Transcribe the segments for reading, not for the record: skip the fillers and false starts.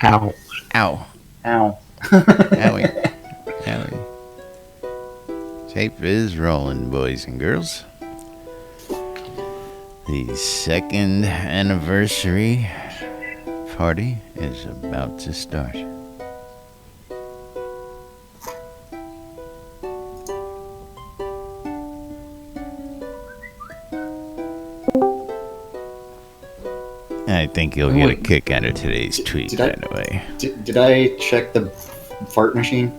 Ow. Ow. Ow. Owie. Owie. Tape is rolling, boys and girls. The second anniversary party is about to start. I think you'll get a kick out of today's tweet, by the way. Did I check the fart machine?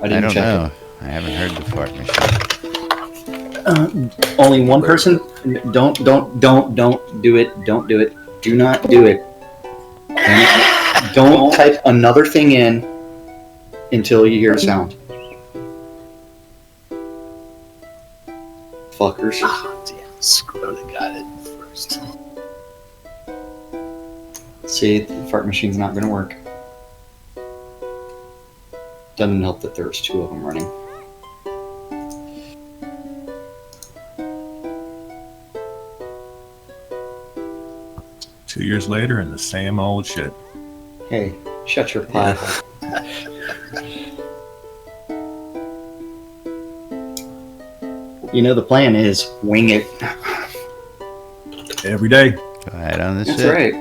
I don't know. I haven't heard the fart machine. Only one person? Don't do it. Don't do it. Do not do it. Don't type another thing in until you hear a sound. Fuckers. Oh, damn. Shroud got it first. See, the fart machine's not going to work. Doesn't help that there's two of them running. Two years later and the same old shit. Hey, shut your pie. You know, the plan is wing it. Every day. Go ahead on the That's set. right.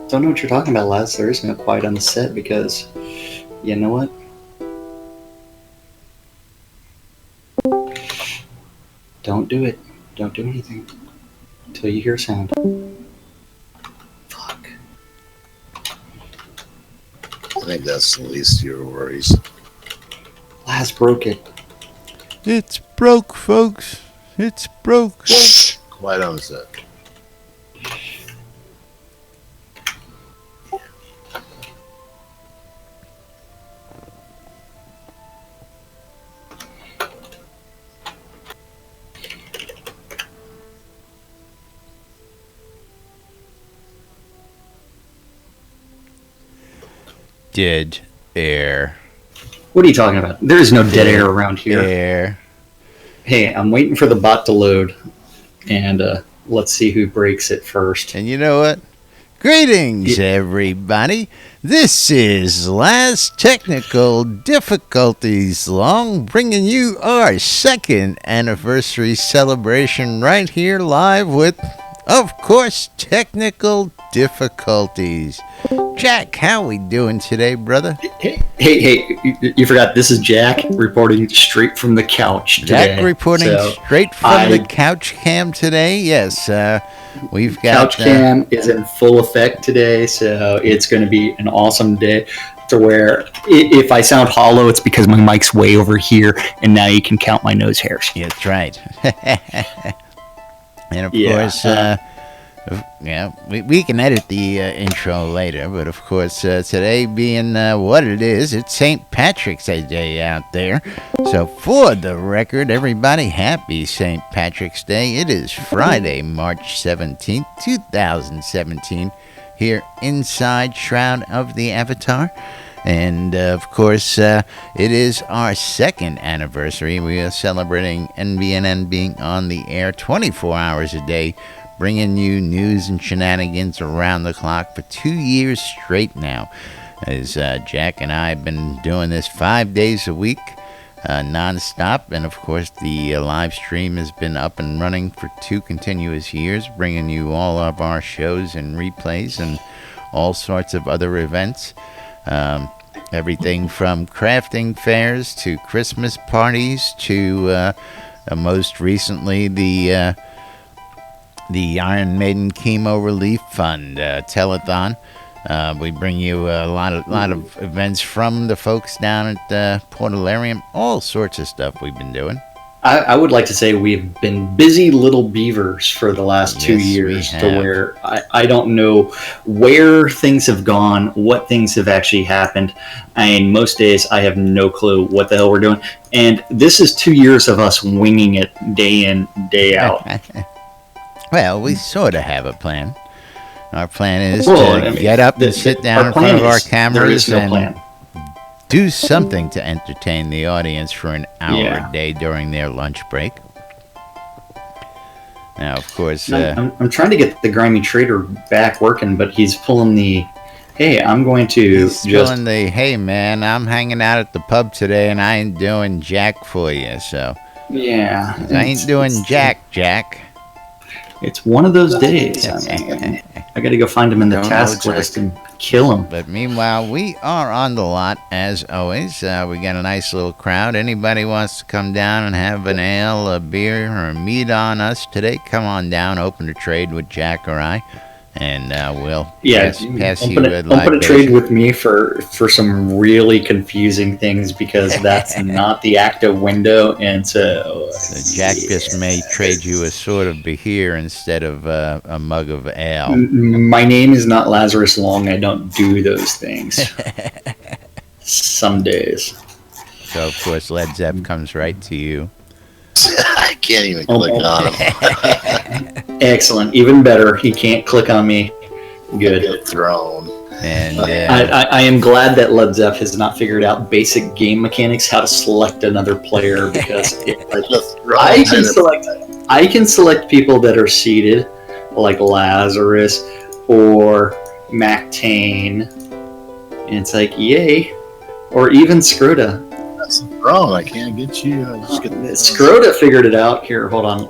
Don't know what you're talking about, lads. There is no quiet on the set because, you know what? Don't do it. Don't do anything until you hear a sound. Fuck. I think that's the least of your worries. Laz broke it. It's broke, folks. It's broke. Quiet on the set. Dead air. What are you talking about? There is no dead air around here. Air. Hey, I'm waiting for the bot to load, and let's see who breaks it first. And you know what? Greetings, everybody. This is Last Technical Difficulties Long, bringing you our second anniversary celebration right here live with, of course, technical difficulties. Jack, how we doing today, brother? Hey, you forgot this is Jack reporting straight from the couch today. Jack reporting straight from the couch cam today. Yes, we've got... Couch cam is in full effect today, so it's going to be an awesome day to where if I sound hollow, it's because my mic's way over here, and now you can count my nose hairs. Yeah, that's right. And of course... we can edit the intro later, but of course, today being what it is, it's St. Patrick's Day out there. So for the record, everybody, happy St. Patrick's Day. It is Friday, March 17th, 2017, here inside Shroud of the Avatar. And, of course, it is our second anniversary. We are celebrating NBNN being on the air 24 hours a day, bringing you news and shenanigans around the clock for 2 years straight now. As Jack and I have been doing this 5 days a week, non-stop. And, of course, the live stream has been up and running for 2 continuous years, bringing you all of our shows and replays and all sorts of other events. Everything from crafting fairs to Christmas parties to most recently the Iron Maiden Chemo Relief Fund telethon. We bring you a lot of events from the folks down at Portalarium. All sorts of stuff we've been doing. I would like to say we've been busy little beavers for the last 2 years, to where I don't know where things have gone, what things have actually happened. I mean, most days I have no clue what the hell we're doing. And this is 2 years of us winging it day in, day out. Well, we sort of have a plan. Our plan is to get up and sit down in front of our cameras and do something to entertain the audience for an hour a day during their lunch break. Now, of course, I'm trying to get the Grimy Trader back working, but he's pulling the, hey, I'm going to he's pulling the, hey, man, I'm hanging out at the pub today, and I ain't doing jack for you, so. Yeah. I ain't doing Jack. It's one of those days. I got to go find him in the task list and kill him. But meanwhile, we are on the lot, as always. We got a nice little crowd. Anybody wants to come down and have an ale, a beer, or meet on us today, come on down, open a trade with Jack or I, and we'll pass you a open a trade with me for some really confusing things, because that's not the active window, and so Jack just may trade you a sort of beer instead of a mug of ale. My name is not Lazarus Long. I don't do those things. Some days. So of course Led Zepp comes right to you. I can't even click on him. Excellent. Even better. He can't click on me. Good. Thrown. And I am glad that Led Zepp has not figured out basic game mechanics, how to select another player, because I can select people that are seated, like Lazarus or Mactane, and it's like, yay. Or even Scroda. That's wrong. I can't get you. I just get Scroda figured it out. Here, hold on.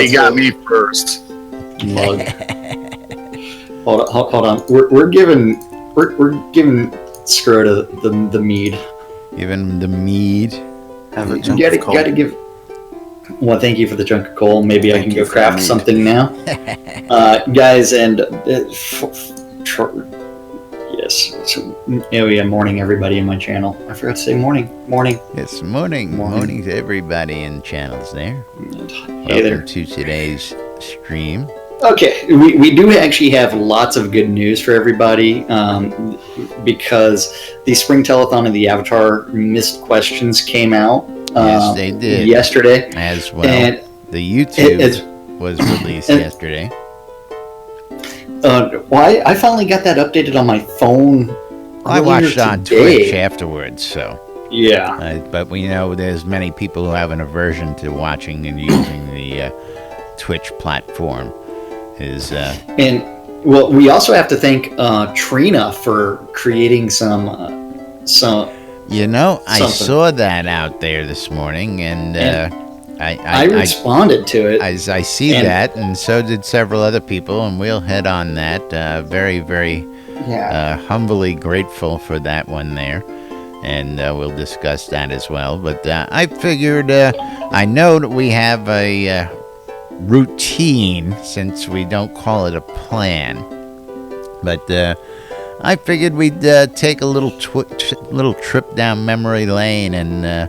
You got me first. Mug. hold on. We're giving Scroda the mead. Give him the mead. You gotta give. Well, thank you for the chunk of coal. Maybe I can go craft something now, guys. And yes. Morning, everybody in my channel. I forgot to say morning. It's morning to everybody in channels there. Hey there. Welcome to today's stream. Okay, we do actually have lots of good news for everybody, because the Spring Telethon and the Avatar missed questions came out. Yes, they did. Yesterday. As well. And the YouTube was released yesterday. I finally got that updated on my phone. I watched on Twitch afterwards, so. Yeah. But we know there's many people who have an aversion to watching and using the Twitch platform. And we also have to thank Trina for creating some. I saw that out there this morning, and I responded to it. I see that, and so did several other people, and we'll head on that. Very, very humbly grateful for that one there, and we'll discuss that as well. But I figured, I know that we have a routine, since we don't call it a plan, but I figured we'd take a little trip down memory lane and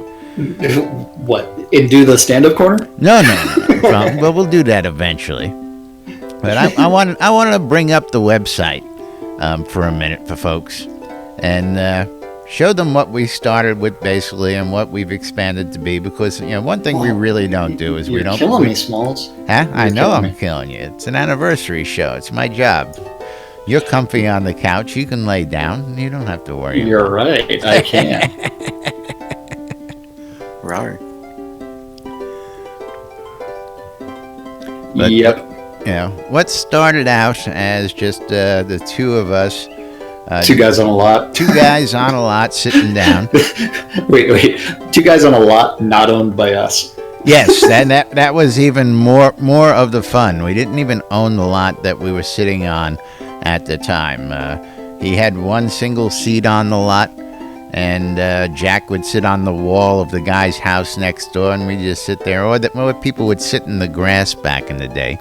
what? And do the stand-up corner? No. Well, we'll do that eventually. But I wanted to bring up the website for a minute for folks and show them what we started with basically and what we've expanded to be. Because one thing we really don't do is we don't. You're killing me, Smalls. Huh? I know I'm killing you. It's an anniversary show. It's my job. You're comfy on the couch. You can lay down. You don't have to worry. You're right. I can. Right. But, yep. What started out as just the two of us. Two guys on a lot. Two guys on a lot sitting down. Wait. 2 guys on a lot not owned by us. Yes, that was even more of the fun. We didn't even own the lot that we were sitting on at the time. He had one single seat on the lot, and Jack would sit on the wall of the guy's house next door, and we'd just sit there. Or people would sit in the grass back in the day.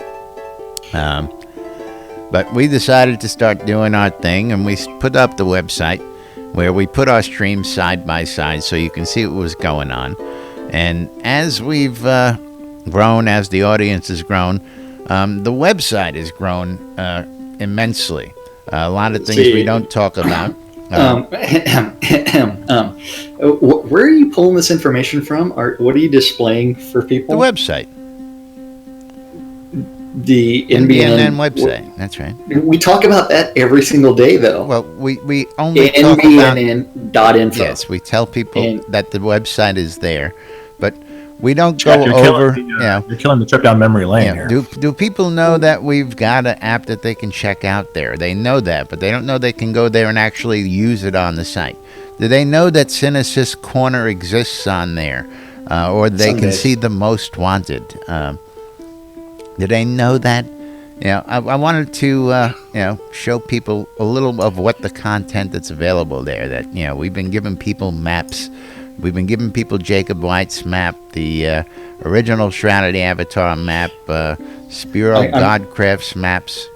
But we decided to start doing our thing, and we put up the website where we put our streams side by side so you can see what was going on. And as we've grown, as the audience has grown, the website has grown immensely. A lot of things we don't talk about. Where are you pulling this information from? What are you displaying for people? The website. The NBNN website. That's right. We talk about that every single day, though. Well, we only talk about NBNN.info. Yes, we tell people that the website is there, but we don't Jack, go you're over. You're killing the trip down memory lane here. Do people know that we've got an app that they can check out there? They know that, but they don't know they can go there and actually use it on the site. Do they know that Cinesys Corner exists on there, or they can see the Most Wanted? Do they know that? I wanted to show people a little of what the content that's available there. That we've been giving people maps. We've been giving people Jacob White's map, the original Shroud of the Avatar map, Spiro Godcraft's maps.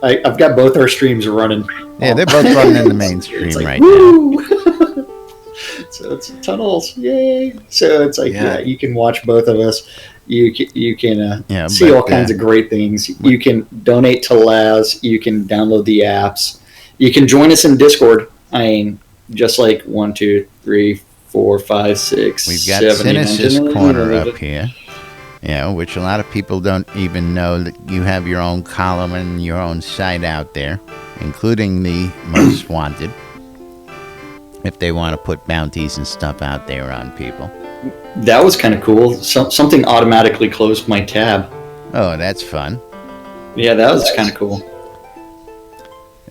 I've got both our streams running. Yeah, they're both running in the main stream like, right now. So it's tunnels, yay! So it's like, you can watch both of us. You can see all kinds of great things. You can donate to Laz. You can download the apps. You can join us in Discord. I mean, just like 1, 2, 3, 4, 5, 6. We've got 7, Cinesys Corner up here. Which a lot of people don't even know that you have your own column and your own site out there, including the Most Wanted, if they want to put bounties and stuff out there on people. That was kind of cool. Something automatically closed my tab. Oh, that's fun. Yeah, that was kind of cool.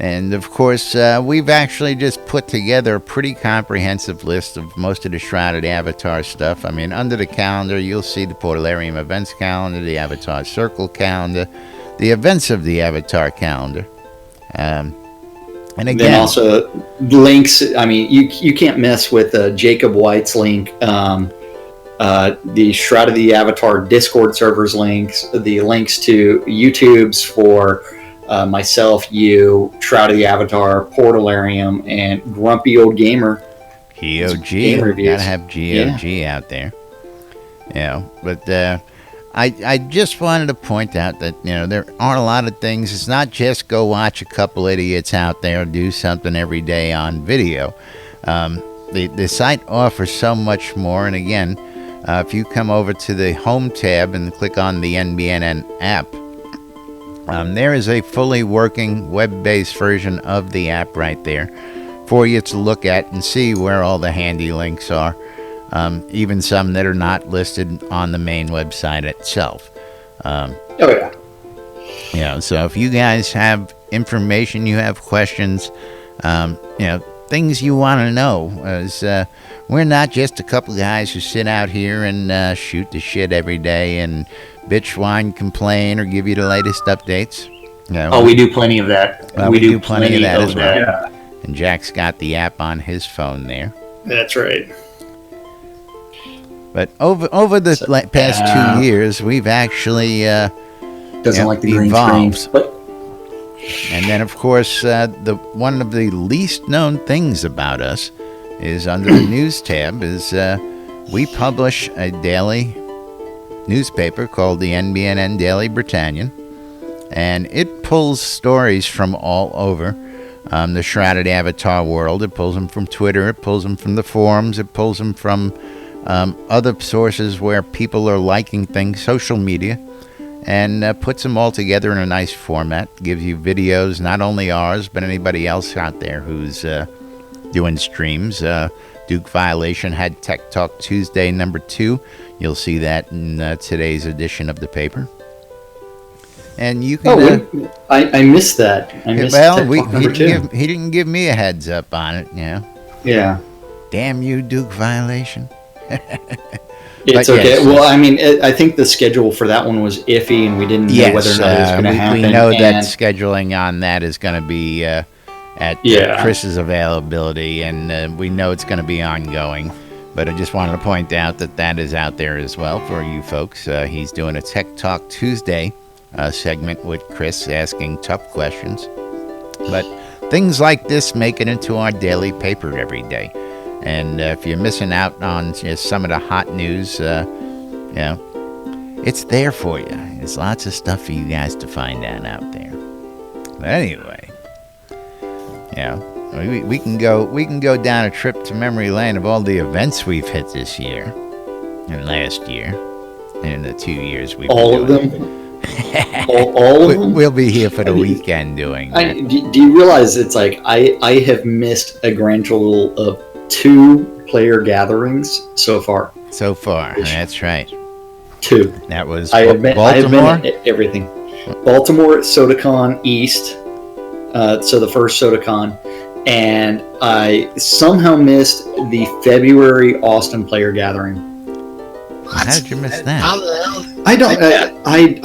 And, of course, we've actually just put together a pretty comprehensive list of most of the Shrouded Avatar stuff. I mean, under the calendar, you'll see the Portalarium events calendar, the Avatar Circle calendar, the events of the Avatar calendar. And again, then also links. I mean, you can't mess with Jacob White's link, the Shroud of the Avatar Discord servers links, the links to YouTubes for myself, you, Shroud of the Avatar, Portalarium, and Grumpy Old Gamer. GOG. Gotta have GOG out there. But I just wanted to point out that, there aren't a lot of things. It's not just go watch a couple idiots out there do something every day on video. The site offers so much more. And again, if you come over to the Home tab and click on the NBNN app, there is a fully working web-based version of the app right there for you to look at and see where all the handy links are. Even some that are not listed on the main website itself. So if you guys have information, you have questions, things you want to know, as we're not just a couple guys who sit out here and shoot the shit every day and bitch, whine, complain, or give you the latest updates. We do plenty of that. We do plenty of that as well. Yeah. And Jack's got the app on his phone there. That's right. But over the past 2 years, we've actually doesn't like the green screen. But and then, of course, one of the least known things about us is under the news tab is we publish a daily newspaper called the NBNN Daily Britannian, and it pulls stories from all over the Shrouded Avatar world. It pulls them from Twitter, it pulls them from the forums, it pulls them from other sources where people are liking things, social media, and puts them all together in a nice format. Gives you videos, not only ours, but anybody else out there who's doing streams. Duke Violation had Tech Talk Tuesday number 2. You'll see that in today's edition of the paper. And you can... I missed that. He didn't give me a heads up on it, Yeah. Damn you, Duke Violation. It's okay. Yes, well, I mean, I think the schedule for that one was iffy, and we didn't know whether or not it was going to happen. We know that scheduling on that is going to be at Chris's availability, and we know it's going to be ongoing. But I just wanted to point out that is out there as well for you folks. He's doing a Tech Talk Tuesday segment with Chris asking tough questions. But things like this make it into our daily paper every day. And if you're missing out on some of the hot news, it's there for you. There's lots of stuff for you guys to find out there. But anyway, we can go down a trip to memory lane of all the events we've hit this year and last year and in the 2 years we've all been of doing them. all of them. We'll be here for the weekend doing that. Do you realize it's like I have missed a grand total of 2 player gatherings so far? So far, that's right. 2. That was I have been Baltimore. at everything. Baltimore, SodaCon East. So the first SodaCon, and I somehow missed the February Austin player gathering. How did you miss that? How the hell? I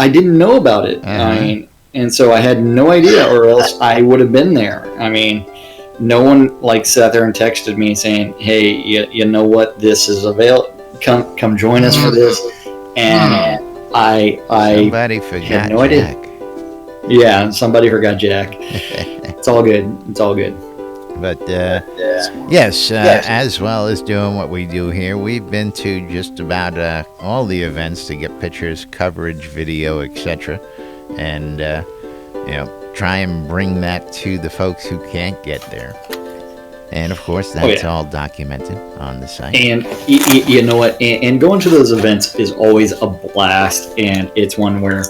didn't know about it. And so I had no idea, or else I would have been there. I mean, no one like sat there and texted me saying, "Hey, you know what? This is available. Come join us for this." And I Somebody forgot had no idea. Yeah, somebody forgot Jack. It's all good. It's all good. But yes, as well as doing what we do here, we've been to just about all the events to get pictures, coverage, video, etc., and try and bring that to the folks who can't get there. And of course, that's all documented on the site. And you know what? And going to those events is always a blast, and it's one where,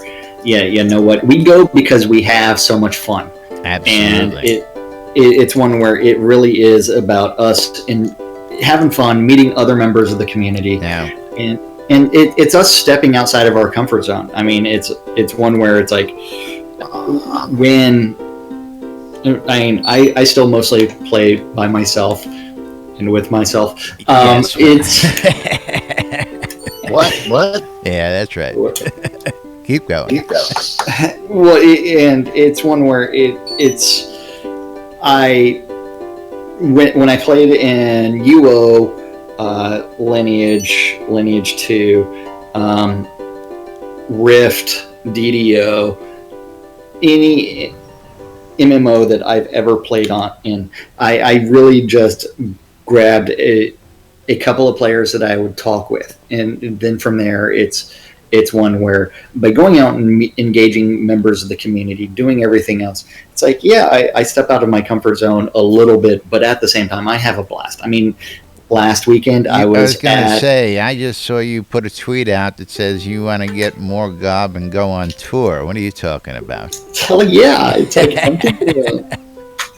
you know what? We go because we have so much fun. Absolutely. And it's one where it really is about us and having fun, meeting other members of the community. Yeah. And it's us stepping outside of our comfort zone. I mean, it's one where it's like I still mostly play by myself and with myself. Yes. It's What? Yeah, that's right. Keep going. Well, and it's one where when I played in UO, Lineage 2, Rift, DDO, any MMO that I've ever played in, I really just grabbed a couple of players that I would talk with, and then from there it's one where by going out and engaging members of the community, doing everything else, it's like, I step out of my comfort zone a little bit, but at the same time I have a blast. I mean, last weekend I was going to say, I just saw you put a tweet out that says you want to get more gob and go on tour. What are you talking about? Hell yeah. It's like I'm thinking of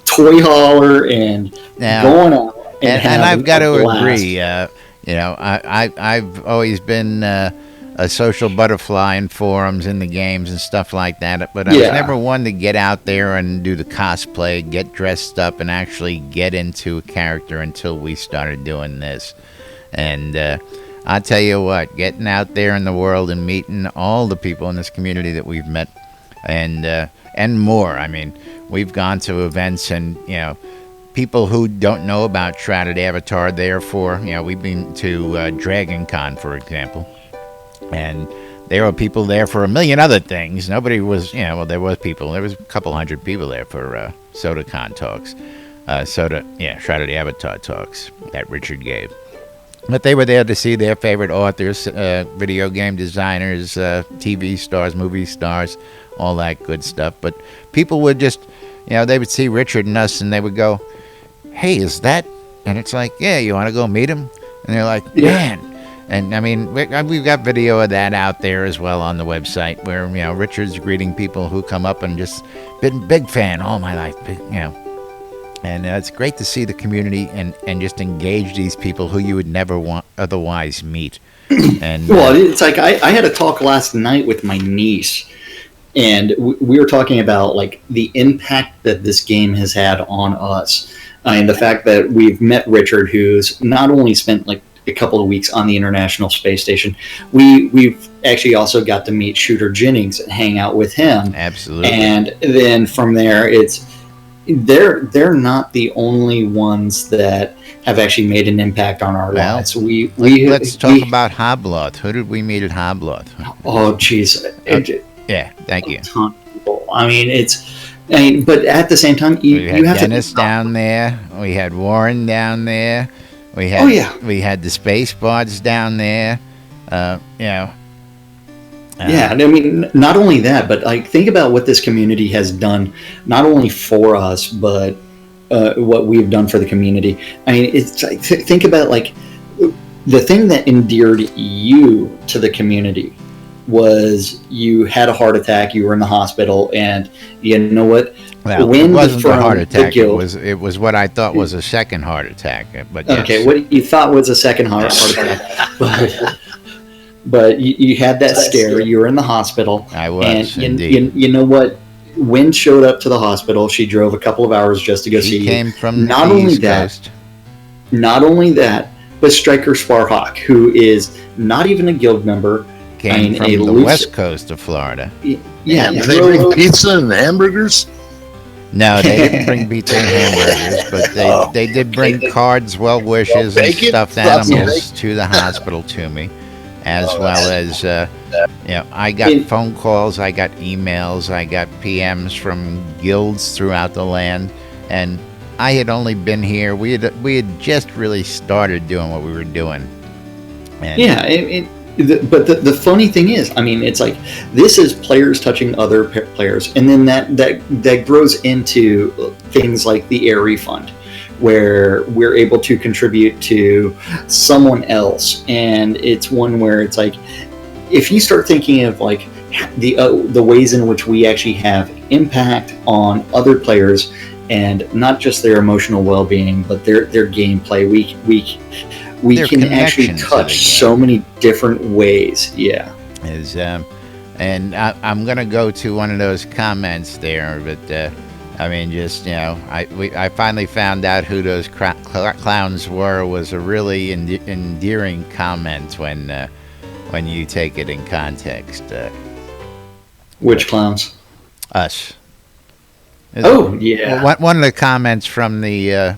toy hauler and going out. And I've got to agree, I've always been a social butterfly in forums, in the games and stuff like that, but I was never one to get out there and do the cosplay, get dressed up, and actually get into a character until we started doing this. And I'll tell you what, getting out there in the world and meeting all the people in this community that we've met, and more. I mean, we've gone to events and, people who don't know about Shrouded Avatar, therefore, we've been to Dragon Con, for example. And there were people there for a million other things. Nobody was, there was people. There was a couple hundred people there for SodaCon talks. Shrouded Avatar talks that Richard gave. But they were there to see their favorite authors, video game designers, TV stars, movie stars, all that good stuff. But people would just, they would see Richard and us and they would go, "Hey, is that?" And it's like, "Yeah, you want to go meet him?" And they're like, "Man." And I mean, we've got video of that out there as well on the website where, Richard's greeting people who come up and just been big fan all my life, And it's great to see the community and just engage these people who you would never otherwise meet. And well, it's like I had a talk last night with my niece, and we were talking about like the impact that this game has had on us, and the fact that we've met Richard, who's not only spent like a couple of weeks on the International Space Station. We've actually also got to meet Shooter Jennings and hang out with him. Absolutely. And then from there, they're not the only ones that have actually made an impact on our lives. Let's talk about Hobloth. Who did we meet at Hobloth? Oh, jeez. Yeah, thank you. I mean, but at the same time, we had Dennis down there. We had Warren down there. We had the Space Bards down there. I mean, not only that, but like think about what this community has done, not only for us, but what we've done for the community. I mean, it's like, think about like the thing that endeared you to the community was you had a heart attack, you were in the hospital, and you know what? Well, wind it wasn't a from heart the attack. guild. It was what I thought was a second heart attack. But yes. Okay, what you thought was a second heart attack, but you had that scare. You were in the hospital. I was, and indeed. You know what? When showed up to the hospital, she drove a couple of hours just to go see you. She came from not the only East that, Coast. Not only that, but Striker Sparhawk, who is not even a guild member, Came from the west coast of Florida. Yeah, Did they bring pizza and hamburgers? No, they didn't bring pizza and hamburgers, but they did bring cards, well wishes, and stuffed animals to the hospital to me, as well as I got phone calls, I got emails, I got PMs from guilds throughout the land, and I had only been here. We had just really started doing what we were doing. And but the funny thing is, I mean, it's like this is players touching other players, and then that grows into things like the air refund, where we're able to contribute to someone else, and it's one where it's like if you start thinking of like the ways in which we actually have impact on other players, and not just their emotional well-being, but their gameplay, we can actually touch so many different ways. Yeah. And I'm going to go to one of those comments there, but I mean, just, I finally found out who those clowns were. Was a really endearing comment when you take it in context. Which clowns? Us. Yeah. One of the comments from the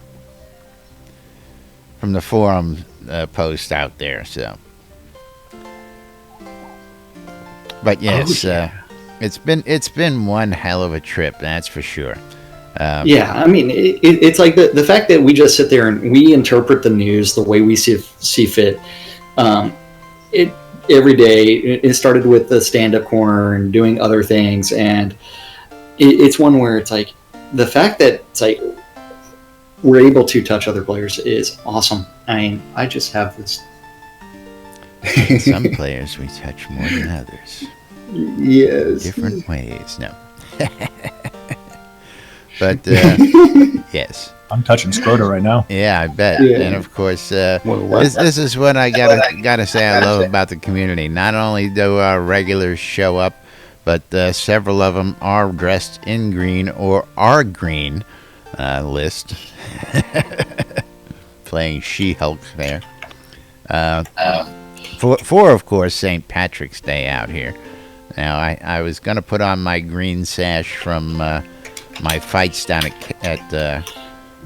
forum post out there. So, but yes, it's been one hell of a trip, that's for sure. Yeah, I mean, it's like the fact that we just sit there and we interpret the news the way we see fit. Every day, it started with the stand-up corner and doing other things, and it's one where it's like the fact that it's like we're able to touch other players is awesome. I mean, I just have this. Some players we touch more than others. Yes. Different ways. No. But yes. I'm touching Scroda right now. Yeah, I bet. Yeah. And of course, this is what I gotta say I love about the community. Not only do our regulars show up, but several of them are dressed in green or are green list. Playing She-Hulk there. For of course St. Patrick's Day out here. Now I was gonna put on my green sash from my fights down at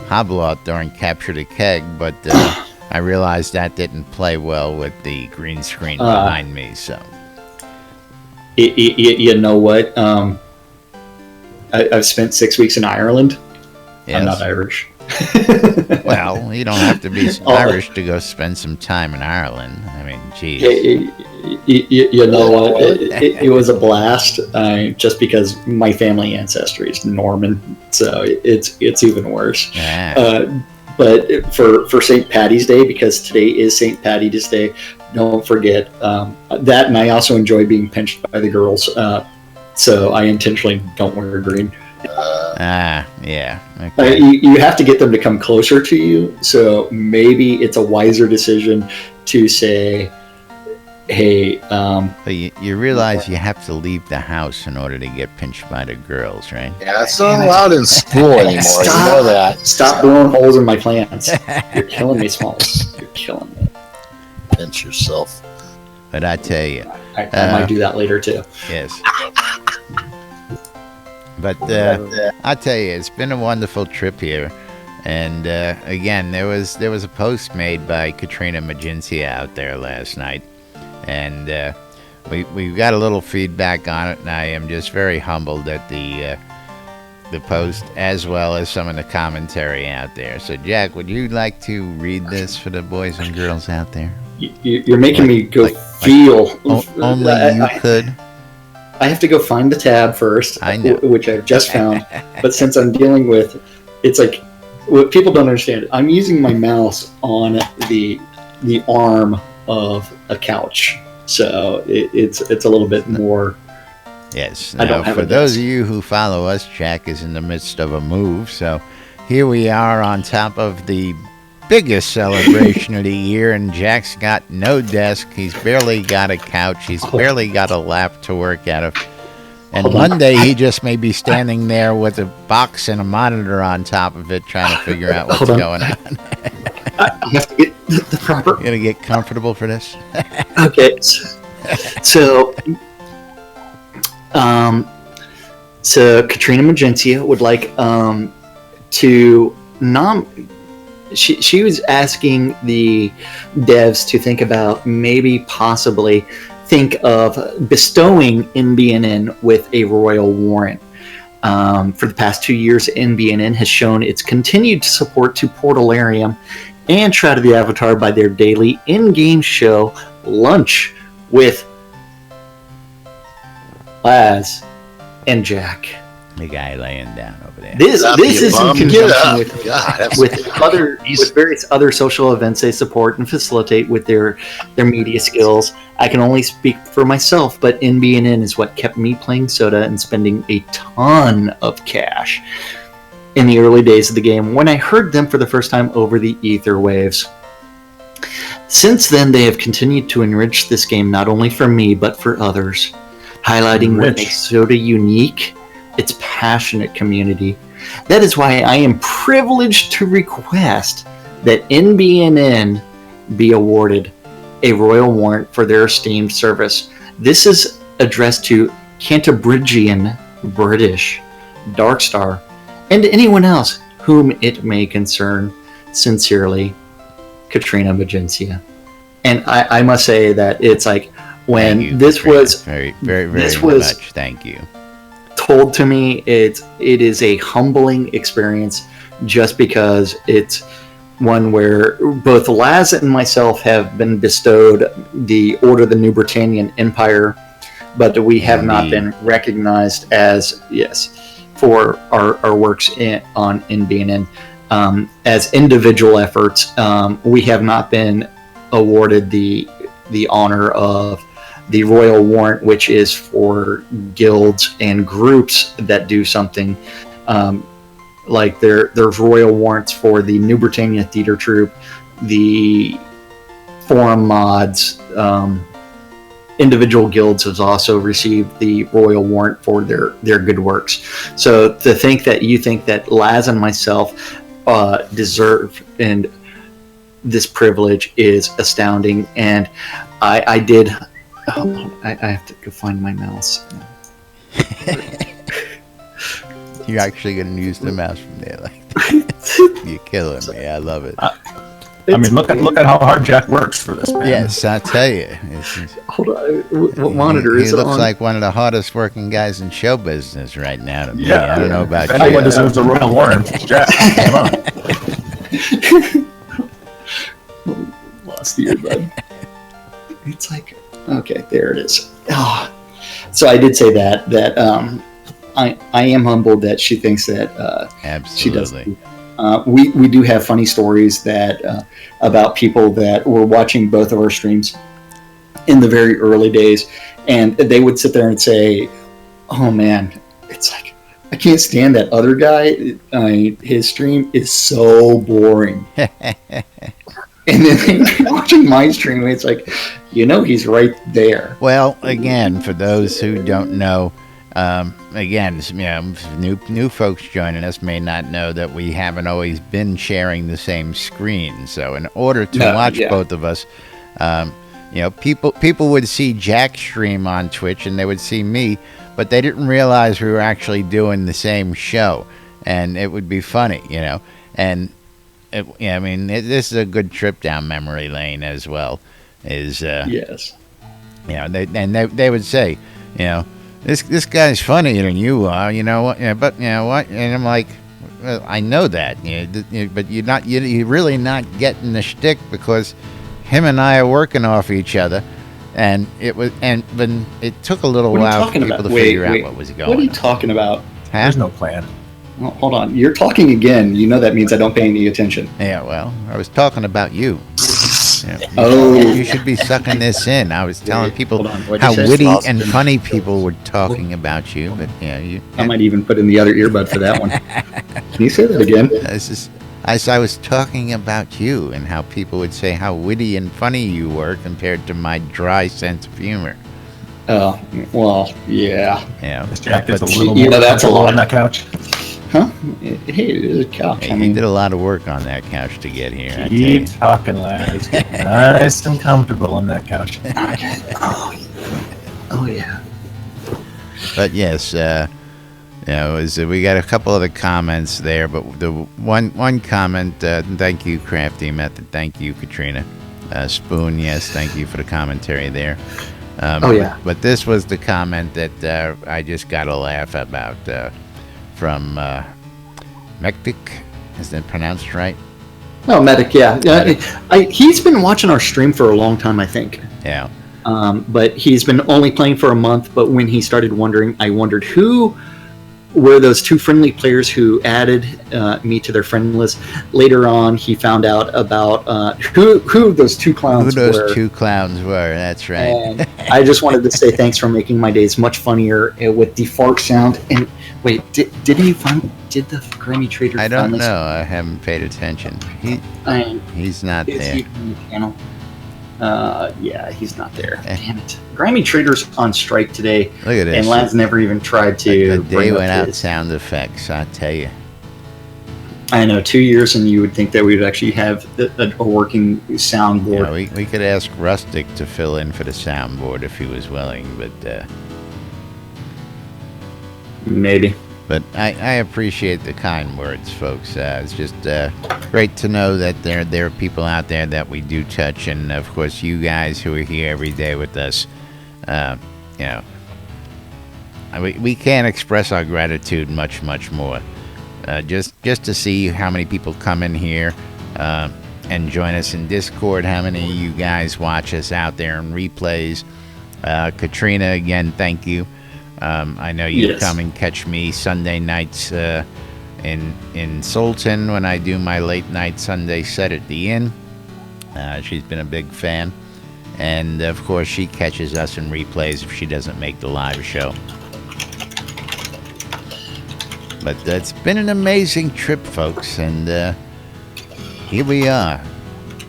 Hoblot during Capture the Keg, but I realized that didn't play well with the green screen behind me. So you know what? I've spent 6 weeks in Ireland. Yes. I'm not Irish. Well, you don't have to be Irish to go spend some time in Ireland. I mean, geez. You know what? It was a blast. Just because my family ancestry is Norman, so it's even worse. Yeah. But for St. Paddy's Day, because today is St. Paddy's Day, don't forget that. And I also enjoy being pinched by the girls, so I intentionally don't wear green. Yeah. Okay. You have to get them to come closer to you, so maybe it's a wiser decision to say, hey, but you realize you have to leave the house in order to get pinched by the girls, right? Yeah, it's not allowed in school anymore. Stop, you know that. Stop blowing holes in my plans. You're killing me, Smalls. You're killing me. Pinch yourself. But I tell you, I might do that later too. Yes. But I tell you, it's been a wonderful trip here, and again, there was a post made by Katrina Magencia out there last night, and we got a little feedback on it, and I am just very humbled at the post as well as some of the commentary out there. So, Jack, would you like to read this for the boys and girls out there? You're making me go feel. Only you could. I have to go find the tab first, I know. Which I've just found. But since I'm dealing with, it's like what people don't understand. I'm using my mouse on the arm of a couch, so it's a little bit more Yes. I don't Now, have for a those desk. of you who follow us, Jack is in the midst of a move. So here we are on top of the biggest celebration of the year, and Jack's got no desk. He's barely got a couch. He's barely got a lap to work out of. And Hold on. Monday, he just may be standing there with a box and a monitor on top of it, trying to figure out what's Hold on. going on. I have to get the proper. You gonna get comfortable for this? Okay. So, so Katrina Magencia would like to She was asking the devs to think about maybe possibly think of bestowing NBNN with a royal warrant. For the past 2 years, NBNN has shown its continued support to Portalarium and Shroud of the Avatar by their daily in-game show, Lunch, with Laz and Jack. The guy laying down over there. This is in conjunction with with various other social events they support and facilitate with their media skills. I can only speak for myself, but NBNN is what kept me playing Soda and spending a ton of cash in the early days of the game when I heard them for the first time over the ether waves. Since then, they have continued to enrich this game not only for me but for others, highlighting what makes Soda unique. Its passionate community. That is why I am privileged to request that NBNN be awarded a royal warrant for their esteemed service. This is addressed to Cantabrigian British, Darkstar, and anyone else whom it may concern. Sincerely, Katrina Magencia. And I must say that it's like when this Katrina. was very, very, this very was much. Thank you. Told to me, it is a humbling experience, just because it's one where both Laz and myself have been bestowed the Order of the New Britannian Empire, but we have not been recognized as for our works on NBNN as individual efforts. We have not been awarded the honor of the royal warrant, which is for guilds and groups that do something. Like there's royal warrants for the New Britannia Theater Troupe, the forum mods. Individual guilds have also received the royal warrant for their good works. So to think that you think that Laz and myself deserve and this privilege is astounding. And I did. I have to go find my mouse. You're actually going to use the mouse from there, like you're killing me. I love it. I mean, look at how hard Jack works for this, man. Yes, I tell you. Hold on, what monitor is he it on? looks like one of the hardest working guys in show business right now to me. Yeah, I don't know about if you. anyone deserves a royal warrant, it's Jack. Come on. Lost the earbud. It's like, okay, there it is. Oh. So I did say that I am humbled that she thinks that she does. We do have funny stories that about people that were watching both of our streams in the very early days, and they would sit there and say, "Oh man, it's like I can't stand that other guy. His stream is so boring." And then watching my stream, it's like, he's right there. Well, again, for those who don't know, again, new folks joining us may not know that we haven't always been sharing the same screen. So in order to watch both of us, people would see Jack stream on Twitch and they would see me, but they didn't realize we were actually doing the same show, and it would be funny, and this is a good trip down memory lane as well. Yes. They would say, this guy's funnier than you are, what? But what? And I'm like, well, I know that, but you're really not getting the shtick, because him and I are working off each other, and it took a little while for people to figure out what was going on. What are you talking about? There's no plan. Well, hold on, you're talking again. That means I don't pay any attention. Yeah, well, I was talking about you. You should be sucking this in. I was telling people Hold on, what'd how you say? witty Lost and in- funny people were talking about you, but I might even put in the other earbud for that one. Can you say that again? I was talking about you and how people would say how witty and funny you were compared to my dry sense of humor. Oh, well, yeah. Yeah, Jack is a but little you more know, that's a comfortable lot. on that couch. Huh? Hey, it is a couch. I he mean, did a lot of work on that couch to get here. I tell you. Keep talking, lads. Get nice and comfortable on that couch. oh yeah. But yes, we got a couple of the comments there, but the one comment, thank you, Crafty Method, thank you, Katrina. Spoon, yes, thank you for the commentary there. Yeah. But this was the comment that I just got a laugh about from Mektik. Is that pronounced right? Oh, Medic, yeah. He's been watching our stream for a long time, I think. Yeah. But he's been only playing for a month. But when he started wondering, I wondered who were those two friendly players who added me to their friend list. Later on, he found out about who those two clowns were. Who those two clowns were, that's right. And I just wanted to say thanks for making my days much funnier with the fart sound. And wait, did the Grammy Trader I don't finally know. I haven't paid attention. He's not Is there. he on the panel? Yeah, he's not there. Damn it. Grammy Trader's on strike today. Look at this. And Lance never even tried to The day bring up without his. sound effects, I tell you. I know, 2 years, and you would think that we would actually have a working soundboard. Yeah, we could ask Rustic to fill in for the soundboard if he was willing, but Maybe. But I appreciate the kind words, folks. It's just great to know that there are people out there that we do touch, and of course you guys who are here every day with us. We can't express our gratitude much more. Just to see how many people come in here and join us in Discord, how many of you guys watch us out there in replays. Katrina, again, thank you. I know you come and catch me Sunday nights in Sultan when I do my late night Sunday set at the Inn. She's been a big fan. And, of course, she catches us in replays if she doesn't make the live show. But it's been an amazing trip, folks, and here we are.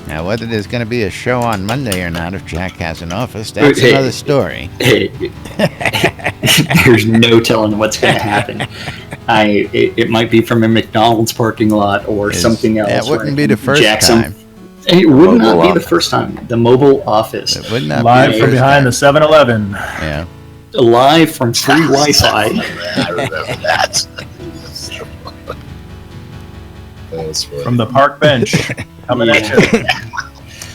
Now, whether there's going to be a show on Monday or not, if Jack has an office, that's another story. Hey, there's no telling what's going to happen. It might be from a McDonald's parking lot or something else. That wouldn't be the first time. It would not be the first time. The mobile office. It would not Live be from behind the 7-Eleven. Yeah. Live from free Wi-Fi. I remember that. That's funny. From the park bench. Coming at you.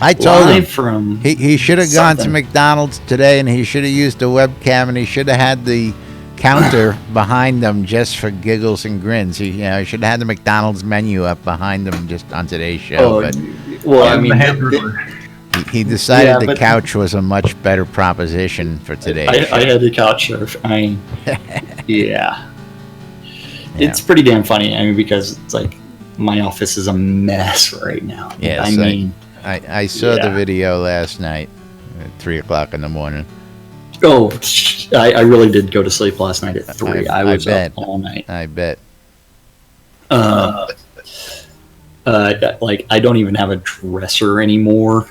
I told him Live from he should have gone to something. McDonald's today, and he should have used a webcam, and he should have had the counter behind them just for giggles and grins. He should have had the McDonald's menu up behind him just on today's show. But well, I And mean, the hamburger. he decided Yeah, the but- couch was a much better proposition for today. I had the couch surf. Yeah. It's pretty damn funny. I mean, because it's like my office is a mess right now. Yes, I mean, I saw the Yeah. video last night at 3 o'clock in the morning. I really did go to sleep last night at 3. I was bet. up all night. I bet. Like I don't even have a dresser anymore.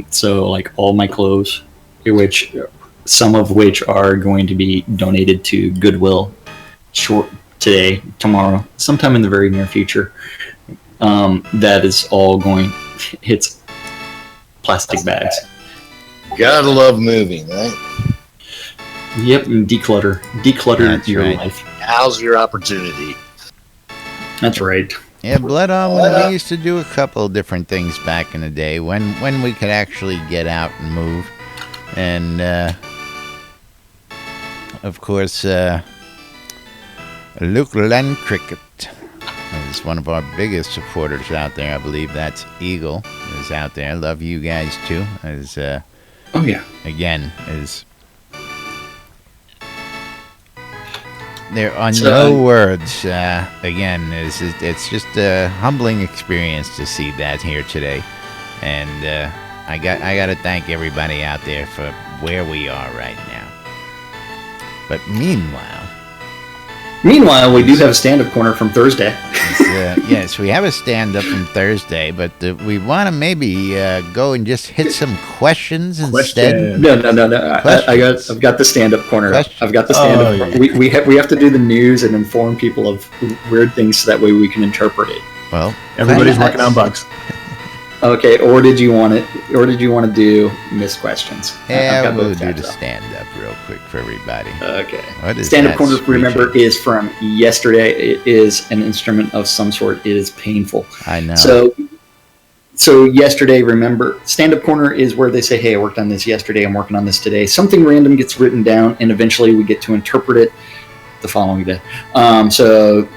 So like all my clothes, some of which are going to be donated to Goodwill today, tomorrow, sometime in the very near future. That is all going. It's plastic bags. Gotta love moving, right? Yep, and declutter That's your right. life. Now's your opportunity. That's right. Yeah, Blood On, we used to do a couple of different things back in the day when we could actually get out and move. And, of course, Luke Len Cricket is one of our biggest supporters out there. I believe that's Eagle is out there. Love you guys, too. Oh yeah. Again, there are no words. Again, it's just a humbling experience to see that here today, and I got to thank everybody out there for where we are right now. But meanwhile, we do have a stand-up corner from Thursday. yes, we have a stand-up from Thursday, but we want to maybe go and just hit some questions instead. No. I've got the stand-up corner. I've got the stand-up corner. We have to do the news and inform people of weird things so that way we can interpret it. Well, everybody's working on bugs. Okay, or did you want to do missed questions? Yeah, we'll do the stand-up real quick for everybody. Okay. What is stand-up corner, remember, is from yesterday. It is an instrument of some sort. It is painful. I know. So yesterday, remember, stand-up corner is where they say, hey, I worked on this yesterday, I'm working on this today. Something random gets written down, and eventually we get to interpret it the following day. So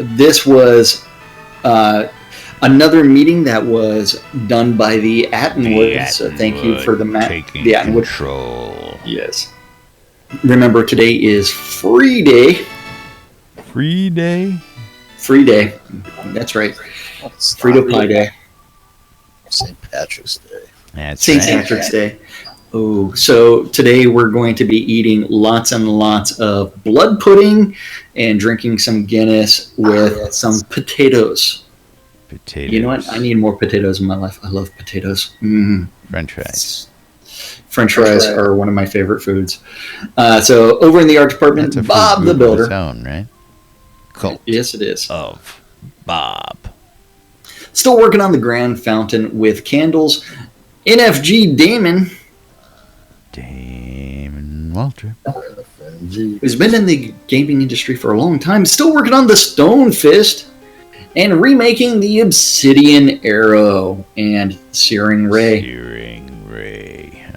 this was... another meeting that was done by the Attenwood. So thank you for the Attenwood control. Yes. Remember, today is free day. Free day? Free day. That's right. Frito Pie Day. St. Patrick's Day. That's St. Patrick's Day. Oh, so today we're going to be eating lots and lots of blood pudding and drinking some Guinness with some potatoes. Potatoes. You know what? I need more potatoes in my life. I love potatoes. French fries. French fries are one of my favorite foods. So over in the art department, Bob the Builder. Its own, right? Cult. Yes, it is. Of Bob. Still working on the grand fountain with candles. NFG Damon Walter, who's been in the gaming industry for a long time, still working on the Stone Fist. And remaking the Obsidian Arrow and Searing Ray.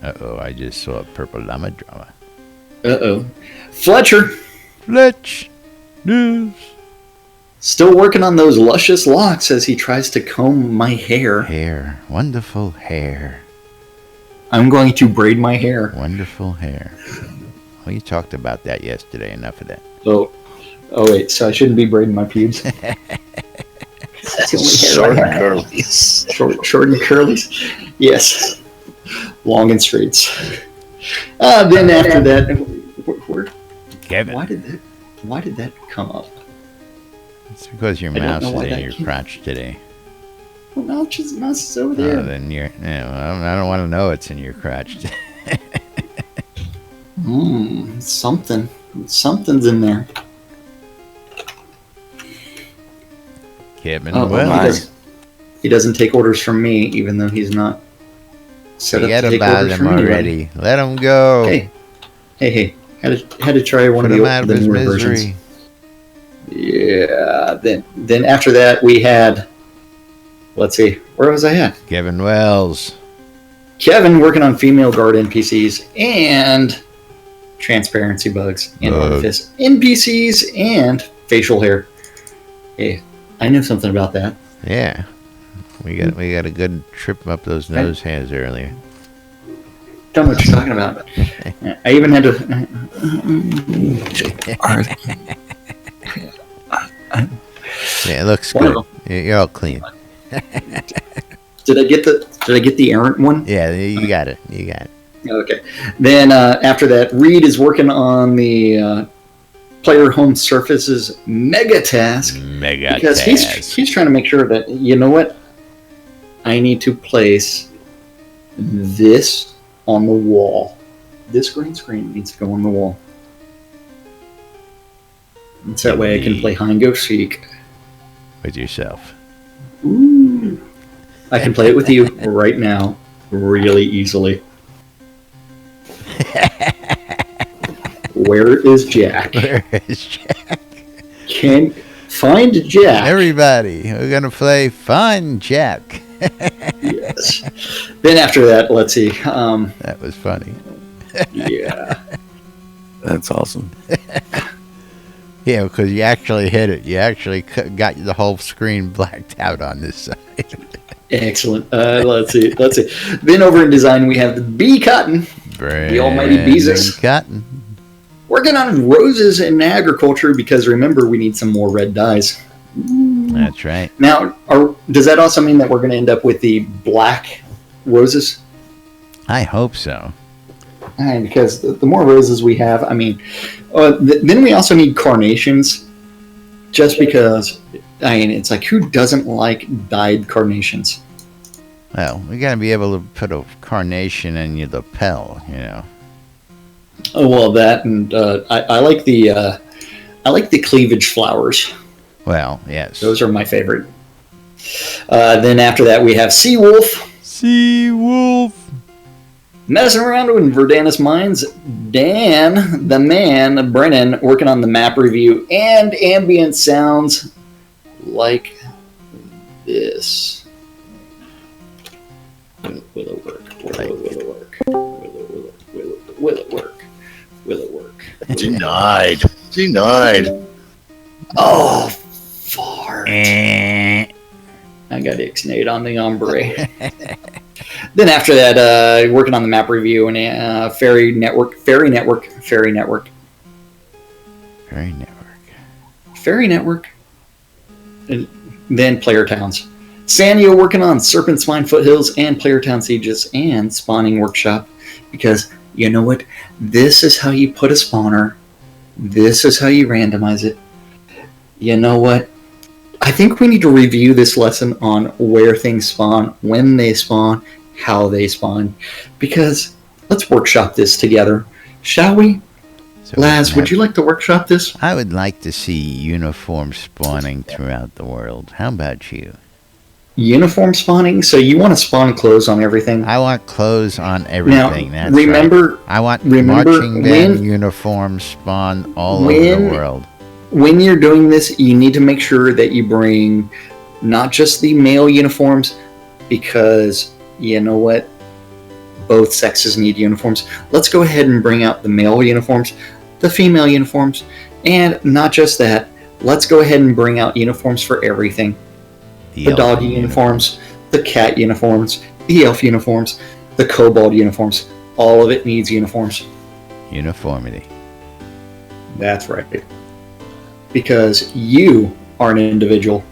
Uh-oh, I just saw a purple llama drama. Uh-oh. Fletch News. Still working on those luscious locks as he tries to comb my hair. Wonderful hair. I'm going to braid my hair. Wonderful hair. Well, you talked about that yesterday. Enough of that. Oh wait, so I shouldn't be braiding my pubes? Short and curlies. Short and curlies? Yes. Long and straights. Then after that, Kevin. Why did that come up? It's because your mouse is in your crotch today. Well, mouse is over there. Then I don't want to know it's in your crotch. Something's in there. Kevin, he doesn't take orders from me, even though he's not set up to take orders from already. Let him go. Hey! Had to try one of the newer versions. Yeah. Then after that we had. Let's see, where was I at? Kevin Wells. Kevin working on female guard NPCs and transparency bugs and artifice NPCs and facial hair. Hey. I knew something about that. Yeah, we got a good trip up those nose hairs earlier. Don't know what you're talking about. I even had to. Yeah, it looks good. You're all clean. Did I get the errant one? Yeah, you got it. Okay. Then after that, Reed is working on the. Player home surfaces mega task because he's trying to make sure that, you know what, I need to place this on the wall. This green screen needs to go on the wall. It's that way I can play hide and go seek with yourself. Ooh. I can play it with you right now really easily. Where is Jack? Can find Jack. Everybody, we're gonna play Find Jack. Yes. Then after that, let's see. That was funny. Yeah. That's awesome. Yeah, because you actually hit it. You actually got the whole screen blacked out on this side. Excellent. Let's see. Then over in design, we have the bee cotton. The almighty Beezus. Cotton. Working on roses in agriculture because remember, we need some more red dyes. That's right. Now, does that also mean that we're going to end up with the black roses? I hope so. And because the more roses we have, I mean, then we also need carnations. Just because, I mean, it's like, who doesn't like dyed carnations? Well, we got to be able to put a carnation in your lapel, you know. Oh well, that and I like the cleavage flowers. Well, yes. Those are my favorite. Then after that, we have Seawolf. Seawolf. Messing around in Verdanus Mines, Dan, the man, Brennan, working on the map review and ambient sounds like this. Will it work? Will it work? Will it work? Will it work? Denied. Denied. Oh, fart. I got ixnayed on the ombre. Then after that, working on the map review and Fairy Network. And then Player Towns. Sanyo working on Serpent Spine Foothills and Player Town Sieges and Spawning Workshop. Because, you know what? This is how you put a spawner. This is how you randomize it. You know what? I think we need to review this lesson on where things spawn, when they spawn, how they spawn. Because let's workshop this together. Shall we? So Laz, would you like to workshop this? I would like to see uniform spawning throughout the world. How about you? Uniform spawning? So you want to spawn clothes on everything? I want clothes on everything. Now, That's remember, right. I want remember marching band uniforms spawn all over the world. When you're doing this, you need to make sure that you bring not just the male uniforms, because you know what? Both sexes need uniforms. Let's go ahead and bring out the male uniforms, the female uniforms, and not just that. Let's go ahead and bring out uniforms for everything. The doggy uniforms, the cat uniforms, the elf uniforms, the kobold uniforms. All of it needs uniforms. Uniformity. That's right. Because you are an individual.